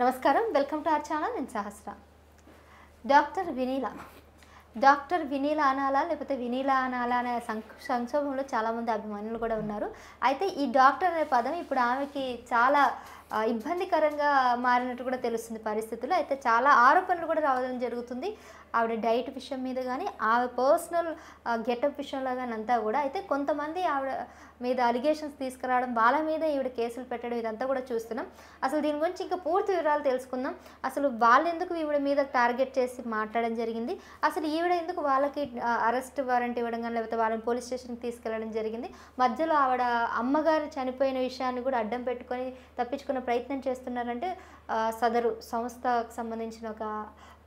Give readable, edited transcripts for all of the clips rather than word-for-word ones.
నమస్కారం, welcome to our channel. నేను సహస్ర. Doctor Vinila అనాలా లేకపోతే వినీలా అనాలా అనే సంక్షోభంలో చాలామంది అభిమానులు కూడా ఉన్నారు. అయితే ఈ డాక్టర్ అనే పదం ఇప్పుడు ఆమెకి చాలా ఇబ్బందికరంగా మారినట్టు కూడా తెలుస్తుంది పరిస్థితులు. అయితే చాలా ఆరోపణలు కూడా రావడం జరుగుతుంది ఆవిడ డైట్ విషయం మీద కానీ, ఆవిడ పర్సనల్ గెటప్ విషయంలో కానీ అంతా కూడా. అయితే కొంతమంది ఆవిడ మీద అలిగేషన్స్ తీసుకురావడం, వాళ్ళ మీద ఈవిడ కేసులు పెట్టడం, ఇదంతా కూడా చూస్తున్నాం. అసలు దీని గురించి ఇంకా పూర్తి వివరాలు తెలుసుకుందాం. అసలు వాళ్ళు ఎందుకు ఈవిడ మీద టార్గెట్ చేసి మాట్లాడడం జరిగింది, అసలు ఈవిడ ఎందుకు వాళ్ళకి అరెస్ట్ వారెంట్ ఇవ్వడం కానీ లేకపోతే వాళ్ళని పోలీస్ స్టేషన్కి తీసుకెళ్ళడం జరిగింది, మధ్యలో ఆవిడ అమ్మగారు చనిపోయిన విషయాన్ని కూడా అడ్డం పెట్టుకొని తప్పించుకునే ప్రయత్నం చేస్తున్నారంటే సదరు సంస్థకు సంబంధించిన ఒక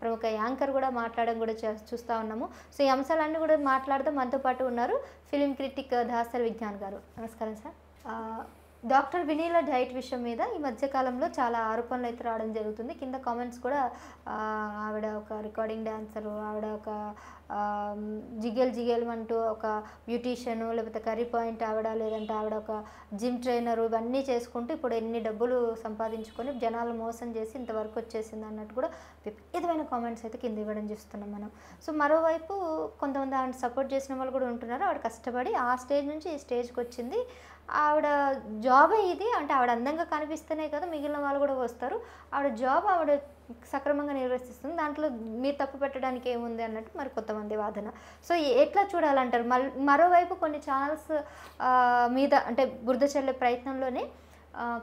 ప్రముఖ యాంకర్ కూడా మాట్లాడడం కూడా చూస్తూ ఉన్నాము. సో ఈ అంశాలన్నీ కూడా మాట్లాడుతూ మనతో పాటు ఉన్నారు ఫిలిం క్రిటిక్ దాసరి విజ్ఞాన్ గారు. నమస్కారం సార్. డాక్టర్ వినీలా డైట్ విషయం మీద ఈ మధ్యకాలంలో చాలా ఆరోపణలు అయితే రావడం జరుగుతుంది. కింద కామెంట్స్ కూడా ఆవిడ ఒక రికార్డింగ్ డాన్సరు, ఆవిడ ఒక జిగేల్ అంటూ ఒక బ్యూటీషియను, లేకపోతే కర్రీ పాయింట్ ఆవిడ, లేదంటే ఆవిడ ఒక జిమ్ ట్రైనరు, ఇవన్నీ చేసుకుంటూ ఇప్పుడు ఎన్ని డబ్బులు సంపాదించుకొని జనాలు మోసం చేసి ఇంతవరకు వచ్చేసింది అన్నట్టు కూడా విపరీతమైన కామెంట్స్ అయితే కింద ఇవ్వడం చూస్తున్నాం మనం. సో మరోవైపు కొంతమంది ఆవిడ సపోర్ట్ చేసిన వాళ్ళు కూడా ఉంటున్నారు. ఆవిడ కష్టపడి ఆ స్టేజ్ నుంచి ఈ స్టేజ్కి వచ్చింది. ఆవిడ జాబే ఇది, అంటే ఆవిడ అందంగా కనిపిస్తేనే కదా మిగిలిన వాళ్ళు కూడా వస్తారు. ఆవిడ జాబ్ ఆవిడ సక్రమంగా నిర్వర్తిస్తుంది, దాంట్లో మీరు తప్పు పెట్టడానికి ఏముంది అన్నట్టు మరి కొంతమంది వాదన. సో ఎట్లా చూడాలంటారు? మరోవైపు కొన్ని ఛానల్స్ మీద అంటే బురద చల్లే ప్రయత్నంలోనే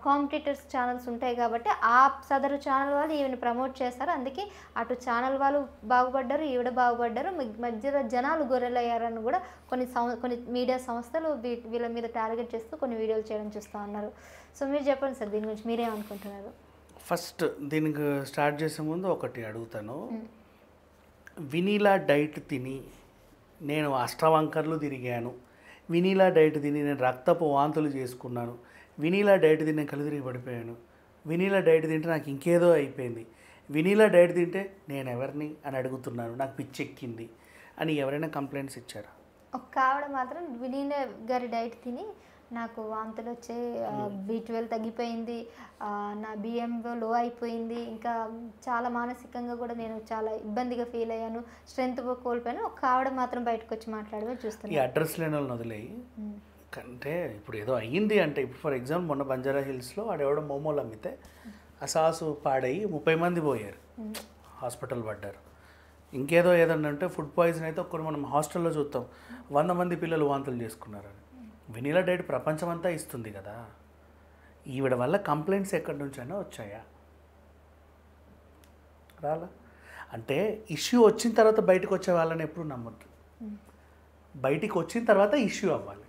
కాంపిటీటర్స్ ఛానల్స్ ఉంటాయి కాబట్టి ఆ సదరు ఛానల్ వాళ్ళు ఈవిని ప్రమోట్ చేస్తారు. అందుకే అటు ఛానల్ వాళ్ళు బాగుపడ్డారు, ఈవిడ బాగుపడ్డారు, మధ్యలో జనాలు గొర్రెలయ్యారని కూడా కొన్ని మీడియా సంస్థలు వీళ్ళ మీద టార్గెట్ చేస్తూ కొన్ని వీడియోలు చేయడం చూస్తూ ఉన్నారు. సో మీరు చెప్పండి సార్, దీని గురించి మీరేమనుకుంటున్నారు? ఫస్ట్ దీనికి స్టార్ట్ చేసే ముందు ఒకటి అడుగుతాను. వినీలా డైట్ తిని నేను అష్టవంకర్లు తిరిగాను, వినీలా డైట్ తిని నేను రక్తపు వాంతులు చేసుకున్నాను, వినీలా డైట్ తిని నేను కళ్ళు తిరిగి పడిపోయాను, వినీలా డైట్ తింటే నాకు ఇంకేదో అయిపోయింది, వినీలా డైట్ తింటే నేను ఎవరిని అని అడుగుతున్నాను, నాకు పిచ్చెక్కింది అని ఎవరైనా కంప్లైంట్స్ ఇచ్చారా? ఒక్క ఆవిడ మాత్రం వినీలా గారి డైట్ తిని నాకు వాంతులు వచ్చే, B12 తగ్గిపోయింది, నా బిఎంలో లో అయిపోయింది, ఇంకా చాలా మానసికంగా కూడా నేను చాలా ఇబ్బందిగా ఫీల్ అయ్యాను, స్ట్రెంత్ కోల్పోయాను, ఒక ఆవిడ మాత్రం బయటకు వచ్చి మాట్లాడమే చూస్తాను. ఈ అడ్రస్ లేని వాళ్ళని వదిలేయి. అంటే ఇప్పుడు ఏదో అయ్యింది అంటే, ఇప్పుడు ఫర్ ఎగ్జాంపుల్ మొన్న బంజారా హిల్స్లో ఆడెవడో మోమోలు అమ్మితే అసాసు పాడయి 30 మంది పోయారు, హాస్పిటల్ పడ్డారు. ఇంకేదో ఏదన్నా అంటే ఫుడ్ పాయిజన్ అయితే ఒక్కరు మనం హాస్టల్లో చూస్తాం 100 మంది పిల్లలు వాంతులు చేసుకున్నారని. వినీలా డైట్ ప్రపంచమంతా ఇస్తుంది కదా, ఈవిడ వల్ల కంప్లైంట్స్ ఎక్కడి నుంచైనా వచ్చాయా? రాలా. అంటే ఇష్యూ వచ్చిన తర్వాత బయటకు వచ్చే వాళ్ళని ఎప్పుడు నమ్మద్దు, బయటికి వచ్చిన తర్వాత ఇష్యూ అవ్వాలి,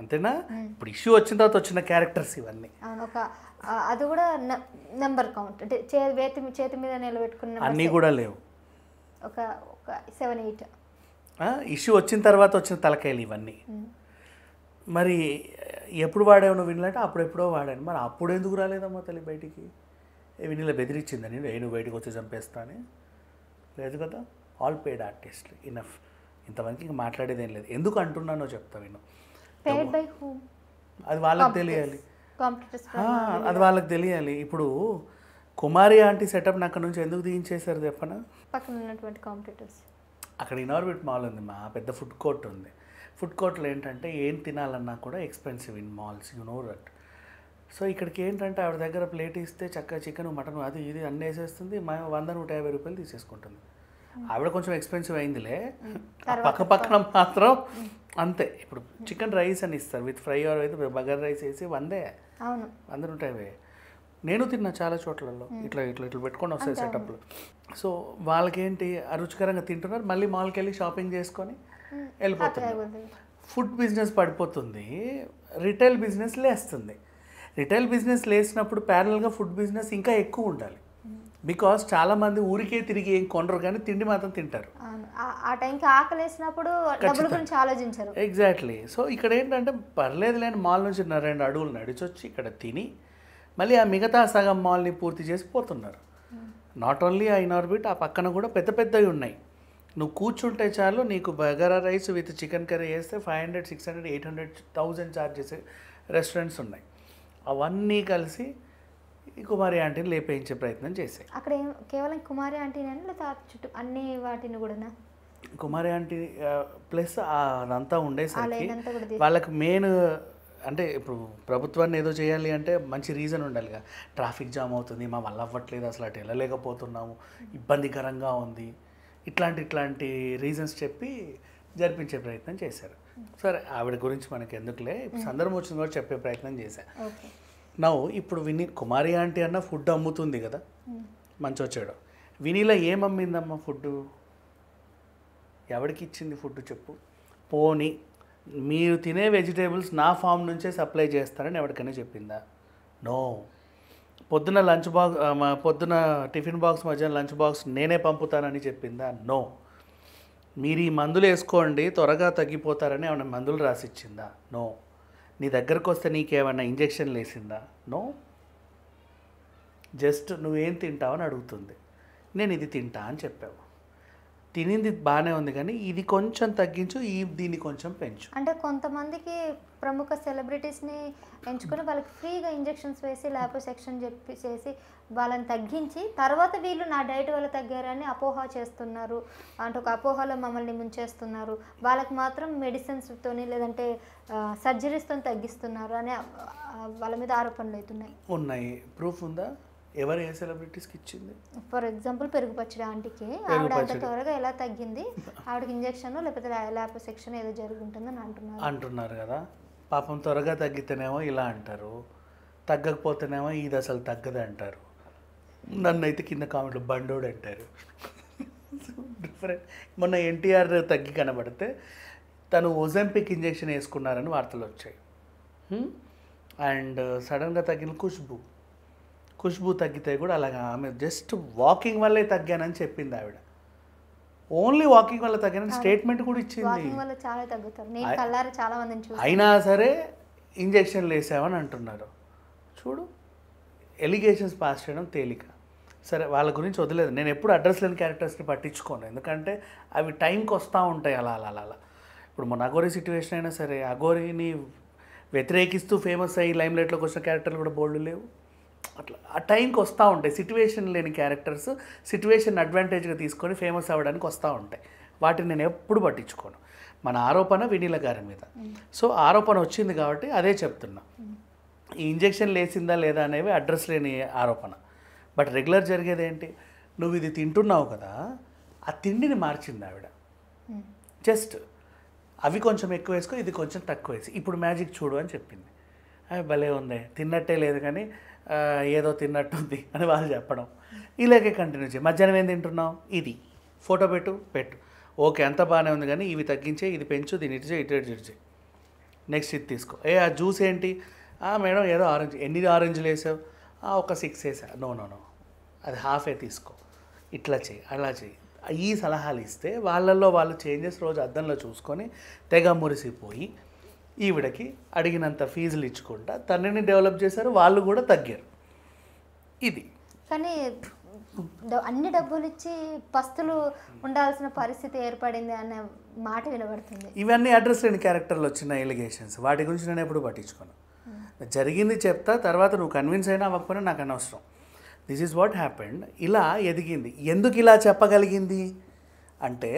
అంతేనా? ఇప్పుడు ఇష్యూ వచ్చిన తర్వాత వచ్చిన క్యారెక్టర్స్ ఇవన్నీ. ఒక అది కూడా నెంబర్ కౌంట్, అంటే చేతి మీద నిలబెట్టుకున్న అన్నీ కూడా లేవు, ఒక 7-8 ఇష్యూ వచ్చిన తర్వాత వచ్చిన తలకాయలు ఇవన్నీ. మరి ఎప్పుడు వాడావు నువ్వు వినలంటే అప్పుడెప్పుడో వాడాను. మరి అప్పుడు ఎందుకు రాలేదమ్మా తల్లి బయటికి? వినీలా బెదిరించిందని నువ్వు బయటకు వచ్చి చంపేస్తా అని? లేదు కదా. All paid artist, enough. ఇంతమందికి ఇంక మాట్లాడేది ఏం లేదు. ఎందుకు అంటున్నానో చెప్తా విను. అది వాళ్ళకి తెలియాలి, అది వాళ్ళకి తెలియాలి. ఇప్పుడు కుమారి ఆంటీ సెటప్ అక్కడ నుంచి ఎందుకు దిగించేశారు చెప్పనా? పక్కన ఉన్నటువంటి కాంపిటీటర్స్, అక్కడ ఇనార్బిట్ మాల్ ఉంది, మా పెద్ద ఫుడ్ కోర్ట్ ఉంది. ఫుడ్ కోర్ట్లో ఏంటంటే ఏం తినాలన్నా కూడా expensive in malls, you know that. So ఇక్కడికి ఏంటంటే ఆవిడ దగ్గర ప్లేట్ ఇస్తే చక్కగా చికెన్ మటన్ అది ఇది అన్నీ వేసేస్తుంది, 100-150 రూపాయలు తీసేసుకుంటుంది. ఆవిడ కొంచెం ఎక్స్పెన్సివ్ అయిందిలే, పక్కన మాత్రం అంతే. ఇప్పుడు చికెన్ రైస్ అని ఇస్తారు విత్ ఫ్రై ఆర్ అయితే బగర్ రైస్ వేసి 100-150. నేను తిన్నా చాలా చోట్లలో, ఇట్లా పెట్టుకొని వస్తాయి సెటప్లు. సో వాళ్ళకేంటి రుచికరంగా తింటున్నారు, మళ్ళీ మాల్కి వెళ్ళి షాపింగ్ చేసుకొని వెళ్ళిపోతున్నారు. ఫుడ్ బిజినెస్ పడిపోతుంది, రిటైల్ బిజినెస్ లేస్తుంది. రిటైల్ బిజినెస్ లేసినప్పుడు ప్యారల్గా ఫుడ్ బిజినెస్ ఇంకా ఎక్కువ ఉండాలి. బికాస్ చాలామంది ఊరికే తిరిగి ఏం కొనరు కానీ తిండి మాత్రం తింటారు. ఆ టైంకి ఆకలి వేసినప్పుడు డబ్బుల గురించి ఆలోచించారు. ఎగ్జాక్ట్లీ. సో ఇక్కడ ఏంటంటే పర్లేదు లేని మాల్ నుంచి 2 అడుగులు నడిచొచ్చి ఇక్కడ తిని మళ్ళీ ఆ మిగతా సగం మాల్ని పూర్తి చేసి పోతున్నారు. నాట్ ఓన్లీ ఆ ఇనార్బిట్, ఆ పక్కన కూడా పెద్ద పెద్దవి ఉన్నాయి. నువ్వు కూర్చుంటే చాలు నీకు bagara rice with chicken curry వేస్తే 500, 600, 800, 1000 ఛార్జ్ చేసే రెస్టారెంట్స్ ఉన్నాయి. అవన్నీ కలిసి ఈ కుమారి ఆంటీని లేపేయించే ప్రయత్నం చేశాయి. అక్కడ కేవలం కుమారి ఆంటీనేనా లేదా చుట్టూ అన్ని వాటిని కూడా కుమారి ఆంటీ ప్లస్ అదంతా ఉండేసరికి లైన్ కూడా వాళ్ళకి మెయిన్ అంటే ఇప్పుడు ప్రభుత్వాన్ని ఏదో చేయాలి అంటే మంచి రీజన్ ఉండాలిగా. ట్రాఫిక్ జామ్ అవుతుంది, మా వల్ల అవ్వట్లేదు, అసలు అటు వెళ్ళలేకపోతున్నాము, ఇబ్బందికరంగా ఉంది, ఇట్లాంటి రీజన్స్ చెప్పి జరిపించే ప్రయత్నం చేశారు. సరే ఆవిడ గురించి మనకి ఎందుకులే, ఇప్పుడు సందర్భం వచ్చింది కూడా చెప్పే ప్రయత్నం చేశాను. ఇప్పుడు కుమారి ఆంటీ అన్న ఫుడ్ అమ్ముతుంది కదా, మంచి వచ్చాడు. వినీలా ఏమమ్మిందమ్మా ఫుడ్? ఎవరికి ఇచ్చింది ఫుడ్ చెప్పు? పోనీ మీరు తినే వెజిటేబుల్స్ నా ఫామ్ నుంచే సప్లై చేస్తారని ఎవరికైనా చెప్పిందా? నో. పొద్దున పొద్దున టిఫిన్ బాక్స్ మధ్యాహ్నం లంచ్ బాక్స్ నేనే పంపుతానని చెప్పిందా? నో. మీరు ఈ మందులు వేసుకోండి త్వరగా తగ్గిపోతారని ఏమైనా మందులు రాసిచ్చిందా? నో. నీ దగ్గరకు వస్తే నీకేమైనా ఇంజెక్షన్లు వేసిందా? నో. జస్ట్ నువ్వేం తింటావని అడుగుతుంది. నేను ఇది తింటా అని చెప్పావు. తినింది బాగానే ఉంది కానీ ఇది కొంచెం తగ్గించు, దీన్ని కొంచెం పెంచు. అంటే కొంతమందికి ప్రముఖ సెలబ్రిటీస్ని ఎంచుకొని వాళ్ళకి ఫ్రీగా ఇంజెక్షన్స్ వేసి ల్యాపోసెక్షన్ చేసి వాళ్ళని తగ్గించి తర్వాత వీళ్ళు నా డైట్ వల్ల తగ్గారని అపోహ చేస్తున్నారు. అంటే ఒక అపోహలో మమ్మల్ని ముంచేస్తున్నారు, వాళ్ళకి మాత్రం మెడిసిన్స్తోని లేదంటే సర్జరీస్తో తగ్గిస్తున్నారు అని వాళ్ళ మీద ఆరోపణలు అవుతున్నాయి. ఉన్నాయి. ప్రూఫ్ ఉందా? ఎవరు ఏ సెలబ్రిటీస్కి ఇచ్చింది? ఫర్ ఎగ్జాంపుల్ పెరుగు పచ్చడి ఆంటీకి ఆవిడ అంత త్వరగా ఎలా తగ్గింది, ఆవిడకి ఇంజెక్షన్ లేకపోతే ల్యాపోసెక్షన్ ఏదో జరుగుతుందని అంటున్నారు కదా. పాపం త్వరగా తగ్గితేనేమో ఇలా అంటారు, తగ్గకపోతేనేమో ఇది అసలు తగ్గదు అంటారు. నన్ను అయితే కింద కామెంట్లో బండోడు అంటారు. డిఫరెంట్. మొన్న ఎన్టీఆర్ తగ్గి కనబడితే తను ఒజెంపిక్ ఇంజెక్షన్ వేసుకున్నారని వార్తలు వచ్చాయి. అండ్ సడన్గా తగ్గిన ఖుష్బూ తగ్గితే కూడా అలాగా ఆమె జస్ట్ వాకింగ్ వల్లే తగ్గానని చెప్పింది ఆవిడ. ఓన్లీ వాకింగ్ వల్ల తగ్గానని స్టేట్మెంట్ కూడా ఇచ్చింది. అయినా సరే ఇంజెక్షన్లు వేసామని అంటున్నారు. చూడు, ఎలిగేషన్స్ పాస్ చేయడం తేలిక. సరే వాళ్ళ గురించి వదిలేదు. నేను ఎప్పుడు అడ్రస్ లేని క్యారెక్టర్స్ని పట్టించుకోను, ఎందుకంటే అవి టైంకి వస్తూ ఉంటాయి అలా అలా అలా. ఇప్పుడు మన అఘోరి సిచ్యువేషన్ అయినా సరే, అఘోరిని వ్యతిరేకిస్తూ ఫేమస్ అయ్యి లైమ్ లైట్లోకి వచ్చిన క్యారెక్టర్లు కూడా బోల్డ్ లేవు. అట్లా ఆ టైంకి వస్తూ ఉంటాయి. సిట్యువేషన్ లేని క్యారెక్టర్స్ సిట్యువేషన్ అడ్వాంటేజ్గా తీసుకొని ఫేమస్ అవ్వడానికి వస్తూ ఉంటాయి. వాటిని నేను ఎప్పుడు పట్టించుకోను. మన ఆరోపణ వినీల గారి మీద. సో ఆరోపణ వచ్చింది కాబట్టి అదే చెప్తున్నా. ఈ ఇంజెక్షన్ లేసిందా లేదా అనేవి అడ్రస్ లేని ఆరోపణ. బట్ రెగ్యులర్ జరిగేది ఏంటి? నువ్వు ఇది తింటున్నావు కదా, ఆ తిండిని మార్చింది ఆవిడ. జస్ట్ అవి కొంచెం ఎక్కువ వేసుకో, ఇది కొంచెం తక్కువ వేసి ఇప్పుడు మ్యాజిక్ చూడు అని చెప్పింది. అవి భలే ఉంది, తిన్నట్టే లేదు కానీ ఏదో తిన్నట్టుంది అని వాళ్ళు చెప్పడం. ఇలాగే కంటిన్యూ చేయి. మధ్యాహ్నం ఏం తింటున్నావు? ఇది ఫోటో పెట్టు. ఓకే, అంత బాగానే ఉంది కానీ ఇవి తగ్గించే, ఇది పెంచు, దీని ఇటు చేయి. నెక్స్ట్ ఇది తీసుకో. ఆ జ్యూస్ ఏంటి? మేడం ఏదో ఆరెంజ్. ఎన్ని ఆరెంజ్లు వేసావు? ఒక 6 వేసా. నో, అది హాఫే తీసుకో. ఇట్లా చేయి, అలా చేయి. ఈ సలహాలు ఇస్తే వాళ్ళల్లో వాళ్ళు చేంజెస్ రోజు అద్దంలో చూసుకొని తెగ మురిసిపోయి ఈవిడకి అడిగినంత ఫీజులు ఇచ్చుకుంటా తనని డెవలప్ చేశారు. వాళ్ళు కూడా తగ్గారు. ఇది కానీ అన్ని డబ్బులు ఇచ్చి పస్తులు ఉండాల్సిన పరిస్థితి ఏర్పడింది అనే మాట వినబడుతుంది. ఇవన్నీ అడ్రస్ లేని క్యారెక్టర్లు వచ్చిన ఎలిగేషన్స్, వాటి గురించి నేను ఎప్పుడు పట్టించుకోను. జరిగింది చెప్తా, తర్వాత నువ్వు కన్విన్స్ అయినా అవ్వకపోయినా నాకు అనవసరం. This is what happened. ఇలా ఎదిగింది. ఎందుకు ఇలా చెప్పగలిగింది అంటే,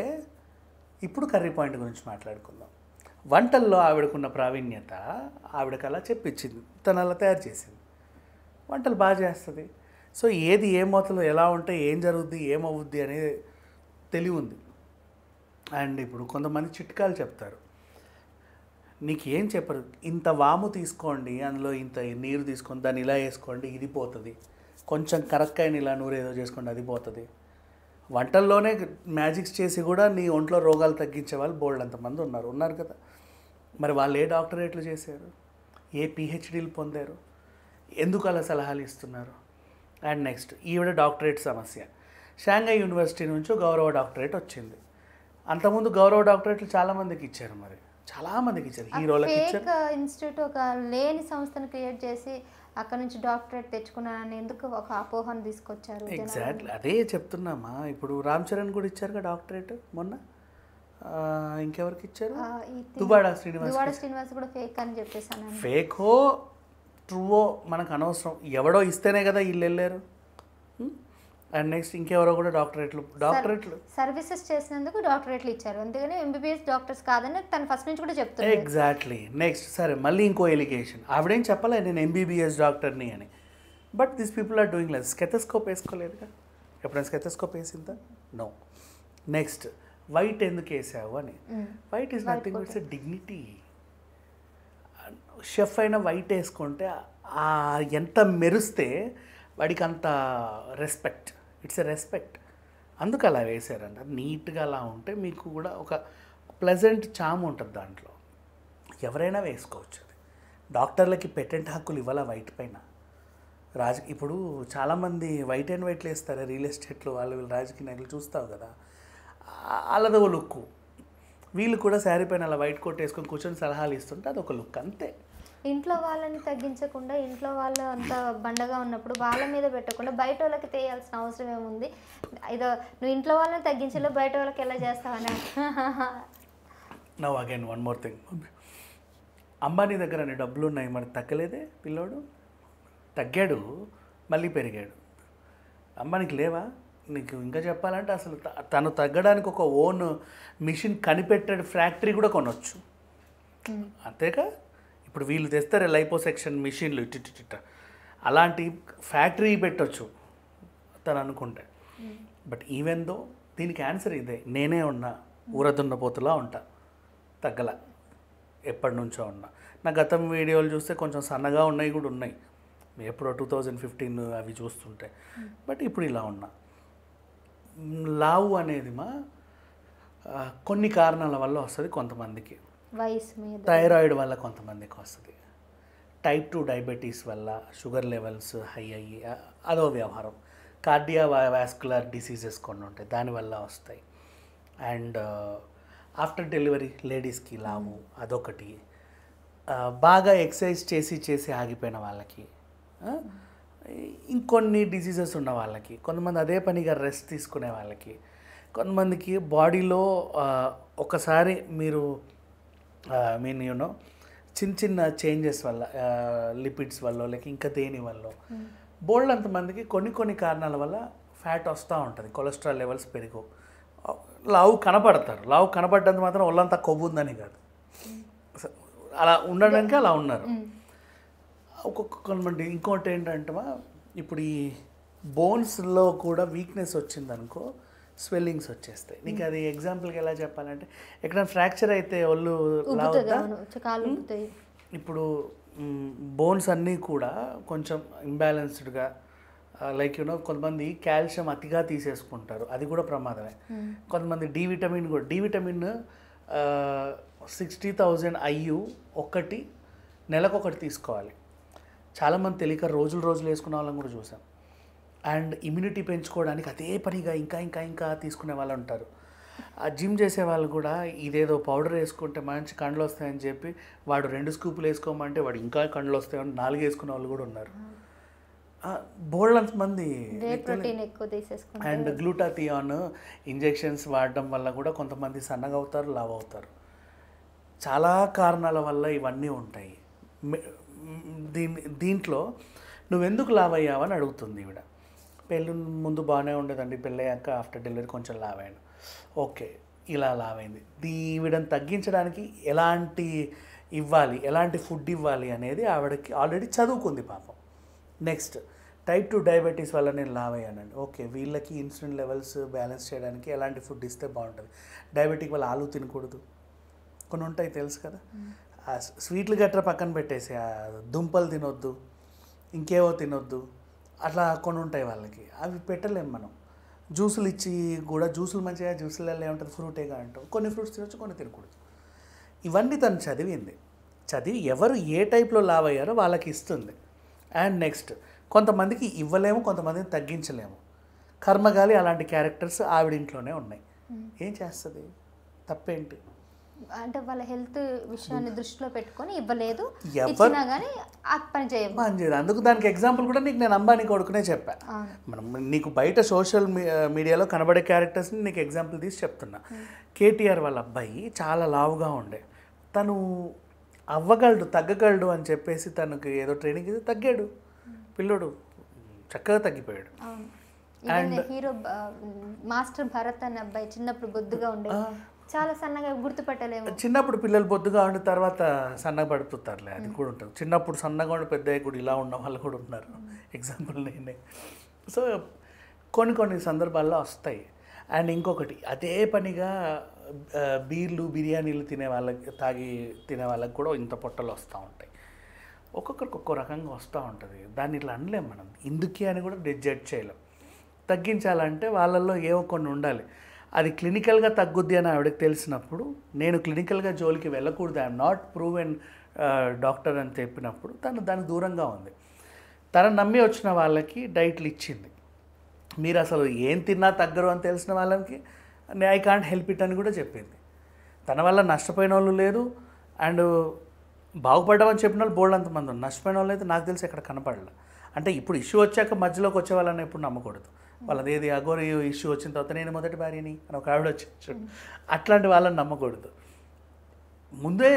ఇప్పుడు కర్రీ పాయింట్ గురించి మాట్లాడుకుందాం. వంటల్లో ఆవిడకున్న ప్రావీణ్యత ఆవిడకి అలా చెప్పించింది, తను అలా తయారు చేసింది. వంటలు బాగా చేస్తుంది. సో ఏది ఏ మొత్తంలో ఎలా ఉంటే ఏం జరుగుద్ది, ఏమవుద్ది అనేది తెలివి ఉంది. అండ్ ఇప్పుడు కొంతమంది చిట్కాలు చెప్తారు, నీకు ఏం చెప్పరు. ఇంత వాము తీసుకోండి, అందులో ఇంత నీరు తీసుకొని దాన్ని ఇలా వేసుకోండి, ఇది పోతుంది. కొంచెం కరక్కాయని ఇలా నూరేదో చేసుకోండి, అది పోతుంది. వంటల్లోనే మ్యాజిక్స్ చేసి కూడా నీ ఒంట్లో రోగాలు తగ్గించే వాళ్ళు బోల్డ్ అంతమంది ఉన్నారు కదా. మరి వాళ్ళు ఏ డాక్టరేట్లు చేశారు, ఏ పిహెచ్డీలు పొందారు, ఎందుకు అలా సలహాలు ఇస్తున్నారు? అండ్ నెక్స్ట్ ఈవిడ డాక్టరేట్ సమస్య. షాంఘై యూనివర్సిటీ నుంచి గౌరవ డాక్టరేట్ వచ్చింది. అంతకుముందు గౌరవ డాక్టరేట్లు చాలామందికి ఇచ్చారు, మరి చాలామందికి ఇచ్చారు, హీరోలకు ఇచ్చారు. ఇన్స్టిట్యూట్ ఒక లేని సంస్థను క్రియేట్ చేసి అక్కడ నుంచి డాక్టరేట్ తెచ్చుకున్నానని ఎందుకు ఒక అపోహను తీసుకొచ్చారు? ఎగ్జాక్ట్లీ అదే చెప్తున్నామా. ఇప్పుడు రామ్ చరణ్ కూడా ఇచ్చారు కదా డాక్టరేట్ మొన్న. ఇంకెవరికి ఇచ్చారు? దువ్వాడ శ్రీనివాస్ కూడా ఫేక్ అని చెప్పేసాను. ఫేకో ట్రూవో మనకు అనవసరం, ఎవడో ఇస్తేనే కదా వీళ్ళు వెళ్ళారు. అండ్ నెక్స్ట్ ఇంకెవరో కూడా డాక్టరేట్లు సర్వీసెస్ చేసినందుకు డాక్టరేట్లు ఇచ్చారు, అంతేగాని ఎంబీబీఎస్ డాక్టర్స్ కాదని తను ఫస్ట్ నుంచి కూడా చెప్తాను. ఎగ్జాక్ట్లీ. నెక్స్ట్ సరే మళ్ళీ ఇంకో ఎలిగేషన్, ఆవిడేం చెప్పలే నేను ఎంబీబీఎస్ డాక్టర్ని అని, but this people are doing like stethoscope వేసుకోలేదుగా, ఎప్పుడైనా స్టెథోస్కోప్ వేసిందా? నో. నెక్స్ట్ వైట్ ఎందుకు వేసావు అని, white is nothing but it's dignity. Chef అయినా వైట్ వేసుకుంటే ఎంత మెరిస్తే వాడికి అంత రెస్పెక్ట్, ఇట్స్ ఎ రెస్పెక్ట్. అందుకు అలా వేసారంట. నీట్గా అలా ఉంటే మీకు కూడా ఒక ప్లెజెంట్ చామ్ ఉంటుంది దాంట్లో, ఎవరైనా వేసుకోవచ్చు. అది డాక్టర్లకి పెటెంట్ హక్కులు ఇవ్వాల వైట్ పైన. ఇప్పుడు చాలామంది వైట్ అండ్ వైట్లు వేస్తారు రియల్ ఎస్టేట్లో, వీళ్ళు రాజకీయ నాయకులు చూస్తావు కదా, వాళ్ళదో లుక్. వీళ్ళు కూడా శారీ పైన అలా వైట్ కోట్ వేసుకొని కూర్చొని సలహాలు ఇస్తుంటే అదొక లుక్ అంతే. ఇంట్లో వాళ్ళని తగ్గించకుండా, ఇంట్లో వాళ్ళు అంత బండగా ఉన్నప్పుడు వాళ్ళ మీద పెట్టకుండా బయట వాళ్ళకి తేయాల్సిన అవసరం ఏముంది? ఇదో నువ్వు ఇంట్లో వాళ్ళని తగ్గించలే, బయట వాళ్ళకి ఎలా చేస్తావని. Now again one more thing, Ambani దగ్గర అన్ని డబ్బులు ఉన్నాయి, మరి తగ్గలేదే పిల్లోడు, తగ్గాడు మళ్ళీ పెరిగాడు. అంబానీకి లేవా? నీకు ఇంకా చెప్పాలంటే అసలు తను తగ్గడానికి ఒక ఓన్ మిషన్ కనిపెట్టాడు, ఫ్యాక్టరీ కూడా కొనవచ్చు. అంతేకా ఇప్పుడు వీళ్ళు తెస్తారు లైపోసెక్షన్ మిషన్లు ఇట్ట, అలాంటి ఫ్యాక్టరీ పెట్టవచ్చు తను అనుకుంటే. బట్ ఈవెన్ దో దీనికి ఆన్సర్ ఇదే, నేనే ఉన్నా ఊరదున్న పోతులా ఉంటా, తగ్గల, ఎప్పటి నుంచో ఉన్నా. నా గతం వీడియోలు చూస్తే కొంచెం సన్నగా ఉన్నాయి కూడా ఉన్నాయి, ఎప్పుడో 2015 అవి చూస్తుంటే. బట్ ఇప్పుడు ఇలా ఉన్నా. లావు అనేది కొన్ని కారణాల వల్ల వస్తుంది కొంతమందికి, వయసు మీద, థైరాయిడ్ వల్ల కొంతమందికి వస్తుంది, టైప్ 2 డయాబెటీస్ వల్ల షుగర్ లెవెల్స్ హై అయ్యి అదో వ్యవహారం, కార్డియోవాస్కులర్ డిసీజెస్ కొన్ని ఉంటాయి దానివల్ల వస్తాయి. అండ్ ఆఫ్టర్ డెలివరీ లేడీస్కి లావు అదొకటి, బాగా ఎక్సర్సైజ్ చేసి ఆగిపోయిన వాళ్ళకి, ఇంకొన్ని డిసీజెస్ ఉన్న వాళ్ళకి, కొంతమంది అదే పనిగా రెస్ట్ తీసుకునే వాళ్ళకి, కొంతమందికి బాడీలో ఒకసారి మీరు చిన్న చిన్న చేంజెస్ వల్ల, లిపిడ్స్ వల్ల లేక ఇంకా దేని వల్ల, బోల్డ్ అంతమందికి కొన్ని కారణాల వల్ల ఫ్యాట్ వస్తూ ఉంటుంది, కొలెస్ట్రాల్ లెవెల్స్ పెరుగు, లావు కనపడతారు. లావు కనపడ్డంత మాత్రం ఒళ్ళంతా కొవ్వు ఉందని కాదు, అలా ఉండడానికి అలా ఉన్నారు. కొంతమంది ఇంకోటి ఏంటంటే ఇప్పుడు ఈ బోన్స్లో కూడా వీక్నెస్ వచ్చిందనుకో స్వెల్లింగ్స్ వచ్చేస్తాయి. నీకు అది ఎగ్జాంపుల్కి ఎలా చెప్పాలంటే, ఎక్కడైనా ఫ్రాక్చర్ అయితే ఒళ్ళు లావుతా, ఇప్పుడు బోన్స్ అన్నీ కూడా కొంచెం ఇంబ్యాలెన్స్డ్గా, లైక్ కొంతమంది కాల్షియం అతిగా తీసేసుకుంటారు, అది కూడా ప్రమాదమే. కొంతమంది డి విటమిన్ 60,000 IU ఒకటి నెలకొకటి తీసుకోవాలి. చాలామంది తెలియక రోజులు వేసుకునే వాళ్ళని కూడా చూసాం. అండ్ ఇమ్యూనిటీ పెంచుకోవడానికి అదే పనిగా ఇంకా తీసుకునే వాళ్ళు ఉంటారు. ఆ జిమ్ చేసే వాళ్ళు కూడా ఇదేదో పౌడర్ వేసుకుంటే మంచి కండ్లు వస్తాయని చెప్పి వాడు 2 స్కూపులు వేసుకోమంటే వాడు ఇంకా కండ్లు వస్తాయని 4 వేసుకునే వాళ్ళు కూడా ఉన్నారు. బోల్డ్ మంది. అండ్ గ్లూటాథియాన్ ఇంజెక్షన్స్ వాడడం వల్ల కూడా కొంతమంది సన్నగా అవుతారు, లావు అవుతారు. చాలా కారణాల వల్ల ఇవన్నీ ఉంటాయి. దీంట్లో నువ్వెందుకు లావ్ అయ్యావని అడుగుతుంది ఈవిడ. పెళ్ళి ముందు బాగానే ఉండేదండి, పెళ్ళయ్యాక ఆఫ్టర్ డెలివరీ కొంచెం లావ్ అయ్యాను. ఓకే, ఇలా లావ్ అయింది. ఈవిడని తగ్గించడానికి ఎలాంటి ఫుడ్ ఇవ్వాలి అనేది ఆవిడకి ఆల్రెడీ చదువుకుంది పాపం. నెక్స్ట్ టైప్ 2 డయాబెటీస్ వల్ల నేను లావ్ అయ్యానండి. ఓకే, వీళ్ళకి ఇన్సులిన్ లెవెల్స్ బ్యాలెన్స్ చేయడానికి ఎలాంటి ఫుడ్ ఇస్తే బాగుంటుంది. డయాబెటిక్ వల్ల ఆలు తినకూడదు, కొన్ని ఉంటాయి తెలుసు కదా. స్వీట్లు గట్రా పక్కన పెట్టేసి దుంపలు తినొద్దు, ఇంకేవో తినొద్దు, అట్లా కొన్ని ఉంటాయి వాళ్ళకి, అవి పెట్టలేము మనం. జ్యూసులు ఇచ్చి కూడా, జ్యూసులు మంచిగా, జ్యూసులలో ఏముంటుంది ఫ్రూటేగా అంటాం, కొన్ని ఫ్రూట్స్ తినొచ్చు, కొన్ని తినకూడదు. ఇవన్నీ తను చదివి ఎవరు ఏ టైప్లో లావ్ అయ్యారో వాళ్ళకి ఇస్తుంది. అండ్ నెక్స్ట్ కొంతమందికి ఇవ్వలేము, కొంతమందిని తగ్గించలేము. కర్మగాలి అలాంటి క్యారెక్టర్స్ ఆవిడింట్లోనే ఉన్నాయి. ఏం చేస్తుంది, తప్పేంటి? అంటే వాళ్ళ హెల్త్ విషయాన్ని దృష్టిలో పెట్టుకొని ఇవ్వలేదు, ఇచ్చినా కానీ ఆ పని చేయదు. అందుకు దానికి ఎగ్జాంపుల్ కూడా నేను అంబానీ కొడుకునే చెప్పాను. మనం నీకు బయట సోషల్ మీడియాలో కనబడే క్యారెక్టర్స్ని నీకు ఎగ్జాంపుల్ తీసి చెప్తున్నా. కేటీఆర్ వాళ్ళ అబ్బాయి చాలా లావుగా ఉండే, తను అవ్వగలడు, తగ్గగలడు అని చెప్పేసి తనకు ఏదో ట్రైనింగ్ ఇది తగ్గాడు పిల్లోడు, చక్కగా తగ్గిపోయాడు. అవును. ఈవెన్ హీరో మాస్టర్ భరత్ అనే అబ్బాయి చిన్నప్పుడు బొద్దుగా ఉండే, చాలా సన్నగా గుర్తుపట్టలేము. చిన్నప్పుడు పిల్లలు బొద్దుగా ఉండి తర్వాత సన్నగా పడిపోతారులే, అది కూడా ఉంటుంది. చిన్నప్పుడు సన్నగా ఉండి పెద్ద కూడా ఇలా ఉన్న వాళ్ళు కూడా ఉన్నారు, ఎగ్జాంపుల్ నేనే. సో కొన్ని సందర్భాల్లో వస్తాయి. అండ్ ఇంకొకటి, అదే పనిగా బీర్లు బిర్యానీలు తాగి తినే వాళ్ళకి కూడా ఇంత పొట్టలు వస్తూ ఉంటాయి. ఒక్కొక్కరికి ఒక్కో రకంగా వస్తూ ఉంటుంది. దాన్ని ఇట్లా అనలేం మనం, ఇందుకే అని కూడా జడ్జ్ చేయలేం. తగ్గించాలంటే వాళ్ళల్లో ఏవో కొన్ని ఉండాలి. అది క్లినికల్గా తగ్గుద్ది అని ఆవిడకి తెలిసినప్పుడు, నేను క్లినికల్గా జోలికి వెళ్ళకూడదు, ఐఎమ్ నాట్ ప్రూవెన్ డాక్టర్ అని చెప్పినప్పుడు తను దానికి దూరంగా ఉంది. తను నమ్మి వచ్చిన వాళ్ళకి డైట్లు ఇచ్చింది. మీరు అసలు ఏం తిన్నా తగ్గరు అని తెలిసిన వాళ్ళకి ఐ కాంట్ హెల్ప్ ఇట్ అని కూడా చెప్పింది. తన వల్ల నష్టపోయిన వాళ్ళు లేరు, అండ్ బాగుపడ్డామని చెప్పిన వాళ్ళు బోల్డ్ అంతమంది ఉన్నారు. నష్టపోయిన వాళ్ళు అయితే నాకు తెలిసి ఎక్కడ కనపడలే. అంటే ఇప్పుడు ఇష్యూ వచ్చాక మధ్యలోకి వచ్చే వాళ్ళని ఎప్పుడు నమ్మకూడదు. వాళ్ళది ఏది అఘోరి ఇష్యూ వచ్చిన తర్వాత నేను మొదటి భార్యని అని ఒక ఆవిడ వచ్చి, అట్లాంటి వాళ్ళని నమ్మకూడదు. ముందే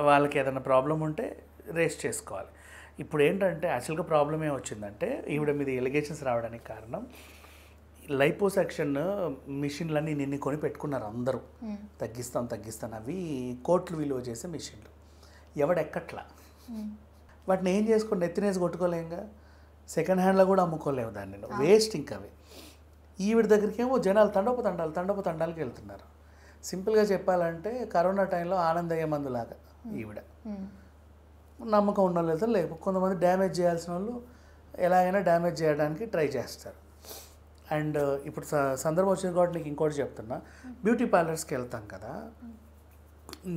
వాళ్ళకి ఏదైనా ప్రాబ్లం ఉంటే రేస్ చేసుకోవాలి. ఇప్పుడు ఏంటంటే యాక్చువల్గా ప్రాబ్లం ఏమొచ్చిందంటే, ఈవిడ మీద ఎలిగేషన్స్ రావడానికి కారణం లైపోసెక్షన్ మిషన్లన్నీ నిన్ను కొని పెట్టుకున్నారు అందరూ. తగ్గిస్తాను అవి కోట్లు విలువ చేసే మిషన్లు. ఎవడెక్కట్లా వాటిని ఏం చేసుకొని నెత్తినేసి కొట్టుకోలేంగా, సెకండ్ హ్యాండ్లో కూడా అమ్ముకోలేము దాన్ని, వేస్ట్. ఇంకా అవి ఈవిడ దగ్గరికి ఏమో జనాలు తండోపతండాలకి వెళ్తున్నారు. సింపుల్గా చెప్పాలంటే కరోనా టైంలో ఆనందయ్య మందులాగా ఈవిడ. నమ్మకం ఉన్న వాళ్ళు లేకపోతే కొంతమంది డ్యామేజ్ చేయాల్సిన వాళ్ళు ఎలాగైనా డ్యామేజ్ చేయడానికి ట్రై చేస్తారు. అండ్ ఇప్పుడు సందర్భం వచ్చింది కాబట్టి నీకు ఇంకోటి చెప్తున్నా, బ్యూటీ పార్లర్స్కి వెళ్తాం కదా,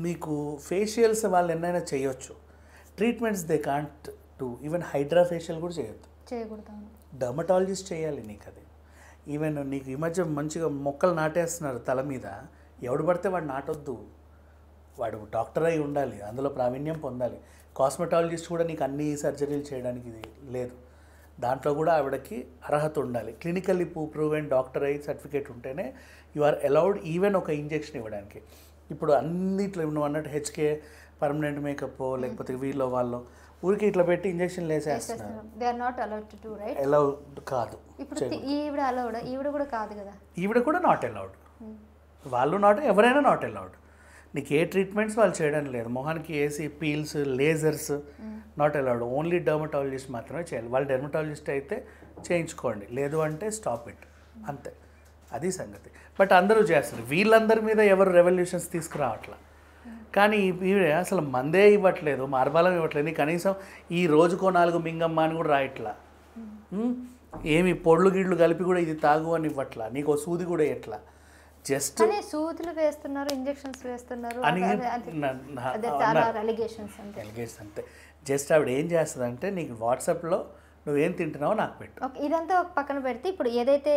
మీకు ఫేషియల్స్ వాళ్ళు ఎన్నైనా చేయొచ్చు, treatments they can't to. Even hydra facial కూడా చేయకూడదు, డర్మటాలజిస్ట్ చేయాలి నీకు అది. ఈవెన్ నీకు ఈ మధ్య మంచిగా మొక్కలు నాటేస్తున్నారు తల మీద, ఎవడు పడితే వాడు నాటొద్దు, వాడు డాక్టర్ అయి ఉండాలి, అందులో ప్రావీణ్యం పొందాలి. కాస్మెటాలజిస్ట్ కూడా నీకు అన్ని సర్జరీలు చేయడానికి లేదు, దాంట్లో కూడా ఆవిడకి అర్హత ఉండాలి. క్లినికల్లీ ప్రూవెన్ డాక్టర్ అయి సర్టిఫికేట్ ఉంటేనే యు ఆర్ అలౌడ్ ఈవెన్ ఒక ఇంజెక్షన్ ఇవ్వడానికి. ఇప్పుడు అన్నిట్లో నువ్వు అన్నట్టు హెచ్కే పర్మనెంట్ మేకప్ లేకపోతే వీళ్ళు వాళ్ళు ఊరికి ఇట్లా పెట్టి ఇంజెక్షన్లు వేసేస్తున్నారు. They are not allowed to do, right? Allowed కాదు. ఇప్పుడు ఈవిడ అలౌడ్, ఈవిడ కూడా కాదు కదా, ఈవిడ కూడా నాట్ అలౌడ్. వాళ్ళు నాట్, ఎవరైనా నాట్ అలౌడ్. నీకు ఏ ట్రీట్మెంట్స్ వాళ్ళు చేయడం లేదు, మొహానికి AC peels lasers not allowed. Only dermatologist మాత్రమే చేయాలి. వాళ్ళు డెర్మటాలజిస్ట్ అయితే చేయించుకోండి, లేదు అంటే స్టాప్ ఇట్, అంతే. అది సంగతి. బట్ అందరూ చేస్తారు, వీళ్ళందరి మీద ఎవరు రెవల్యూషన్స్ తీసుకురావట్లా. కానీ ఈవిడే అసలు మందే ఇవ్వట్లేదు, మార్బాలం ఇవ్వట్లేదు, కనీసం ఈ రోజుకో 4 మింగమ్మ అని కూడా రాయట్లా. ఏమి పొడ్లు గిడ్లు కలిపి కూడా ఇది తాగు అని ఇవ్వట్లా, నీకు సూది కూడా ఎట్లా, జస్ట్ సూదులు వేస్తున్నారు, ఇంజెక్షన్స్ వేస్తున్నారు అని అలిగేషన్స్ అంతే. జస్ట్ ఆవిడ ఏం చేస్తుందంటే, నీకు వాట్సాప్లో నువ్వేం తింటున్నావో నాకు పెట్టు. ఓకే, ఇదంతా ఒక పక్కన పెడితే ఇప్పుడు ఏదైతే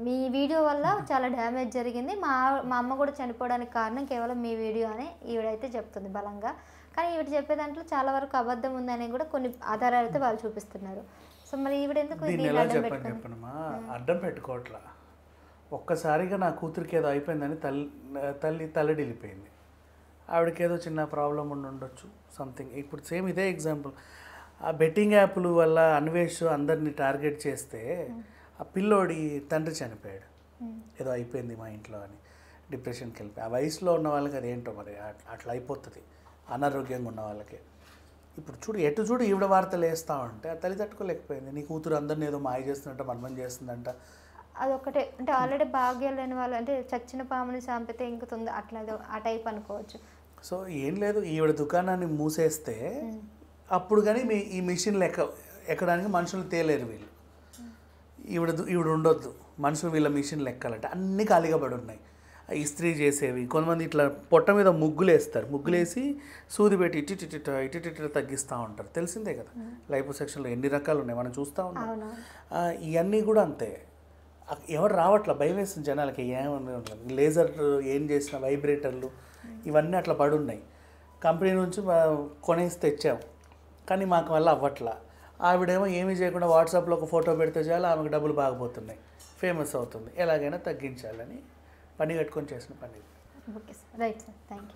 మీ వీడియో వల్ల చాలా డ్యామేజ్ జరిగింది, మా అమ్మ కూడా చనిపోవడానికి కారణం కేవలం మీ వీడియో అని ఈవిడైతే చెప్తుంది బలంగా. కానీ ఈవిడ చెప్పే దాంట్లో చాలా వరకు అబద్ధం ఉందని కూడా కొన్ని ఆధారాలు అయితే వాళ్ళు చూపిస్తున్నారు. సో మరి ఈవిడ ఎందుకు చెప్పనమ్మా అడ్డం పెట్టుకోవట్లా. ఒక్కసారిగా నా కూతురికి ఏదో అయిపోయిందని తల్లి తల్లడిల్లిపోయింది. ఆవిడకి ఏదో చిన్న ప్రాబ్లం ఉండొచ్చు సంథింగ్. ఇప్పుడు సేమ్ ఇదే ఎగ్జాంపుల్, ఆ బెట్టింగ్ యాప్లు వల్ల అన్వేష్ అందరినీ టార్గెట్ చేస్తే ఆ పిల్లోడి తండ్రి చనిపోయాడు, ఏదో అయిపోయింది మా ఇంట్లో అని డిప్రెషన్కి వెళ్ళిపోయి. ఆ వయసులో ఉన్న వాళ్ళకి అదేంటో మరి అట్లా అయిపోతుంది, అనారోగ్యంగా ఉన్న వాళ్ళకి. ఇప్పుడు చూడు, ఎటు చూడు ఈవిడ వార్తలు వేస్తూ ఉంటే ఆ తల్లి తట్టుకోలేకపోయింది. నీ కూతురు అందరినీ ఏదో మాయ చేస్తుందంట, మర్మం చేస్తుందంట. అదొకటే, అంటే ఆల్రెడీ భాగ్యం లేని వాళ్ళు, అంటే చచ్చిన పాముని చంపితే ఇంకుతుంది అట్లా, ఆ టైప్ అనుకోవచ్చు. సో ఏం లేదు, ఈవిడ దుకాణాన్ని మూసేస్తే అప్పుడు కానీ ఈ మిషన్లు ఎక్కడానికి మనుషులు తేలేరు. వీళ్ళు ఈవిడ ఉండొద్దు, మనుషులు వీళ్ళ మిషన్లు ఎక్కాలంటే అన్నీ ఖాళీగా పడి ఉన్నాయి. ఇస్త్రీ చేసేవి, కొంతమంది ఇట్లా పొట్ట మీద ముగ్గులు వేస్తారు, ముగ్గులేసి సూది పెట్టి ఇటు తగ్గిస్తూ ఉంటారు. తెలిసిందే కదా, లైపోసెక్షన్లో ఎన్ని రకాలు ఉన్నాయి మనం చూస్తూ ఉన్నాం. ఇవన్నీ కూడా అంతే. ఎవరు రావట్లా, భయం వేస్తుంది జనాలకి. ఏమన్నా లేజర్ ఏం చేసిన వైబ్రేటర్లు ఇవన్నీ అట్లా పడున్నాయి. కంపెనీ నుంచి కొనేసి తెచ్చాం, కానీ మాకు వల్ల అవ్వట్లా. ఆవిడేమో ఏమీ చేయకుండా వాట్సాప్లో ఒక ఫోటో పెడితే చాలు ఆమెకు డబ్బులు బాగపోతున్నాయి, ఫేమస్ అవుతుంది. ఎలాగైనా తగ్గించాలని పని కట్టుకొని చేసిన పని. Okay sir, right sir, thank you.